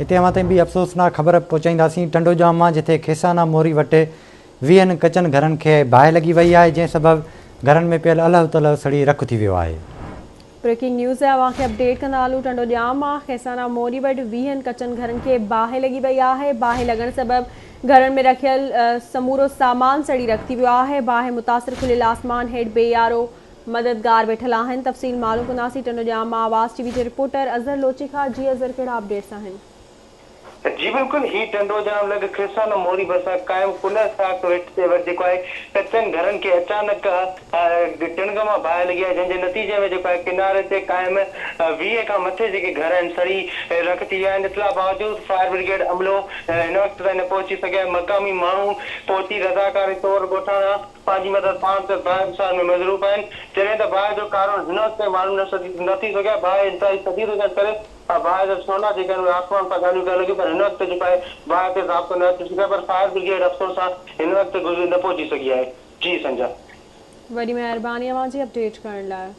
इते अवां ताईं बि अफ़सोसनाक ख़बर पहुचाईंदासीं। टंडोजाम मां जिथे खेसाना मोरी वटि 20 कचनि घरनि खे बाहि लॻी वई आहे, जंहिं सबबि घरनि में पियल अलह तलह सड़ी रख थी वियो आहे। ब्रेकिंग न्यूज़ है, अवां खे अपडेट कंदा हलूं। टंडोजाम मां खेसाना मोरी वटि 20 कचनि घरनि खे बाहि लॻी वई आहे। बाहि लॻण सबबि घरनि में रखियल समूरो सामान सड़ी रख थी वियो आहे। बाहि मुतासिर खुलियल आसमान हेठि बेयारो मददगार वेठल आहिनि। तफ़सील मालूम कंदासीं टंडोजाम मां आवाज़ टीवी जे रिपोर्टर अज़हर लोची खां। जी अज़हर, कहिड़ा अपडेट्स आहिनि? जी बिल्कुल, ही टंडोजाम लॻ खेसाना मोरी भरिसां क़ाइम कुन साख वेठि ते जेको आहे कचनि घरनि खे अचानक टिणग मां बाहि लॻी आहे, जंहिंजे नतीजे में जेको आहे किनारे ते क़ाइम 20 खां मथे जेके घर आहिनि सड़ी रख थी विया आहिनि। इतला बावजूद फायर ब्रिगेड अमलो हिन वक़्तु ताईं न पहुची सघिया। मक़ामी माण्हू पहुची रज़ाकारी तौर ॻोठाणा पंहिंजी मदद पाण ते बाहि विसारण में मज़रूफ़ आहिनि। जॾहिं त बाहि जो कारण हिन वक़्तु माण्हू न थी सघिया। बाहि इंतिहाई सदी हुजण करे बाहि जा सोना जेके आहिनि आसमान सां ॻाल्हियूं करण लॻियूं, पर हिन वक़्तु जेको आहे बाहि ते ज़ाब्तो न अची सघियो, पर फायर ब्रिगेड अफ़सोस सां हिन वक़्तु न पहुची सघी आहे। जी संजा, वॾी महिरबानी अवां जी अपडेट करण लाइ।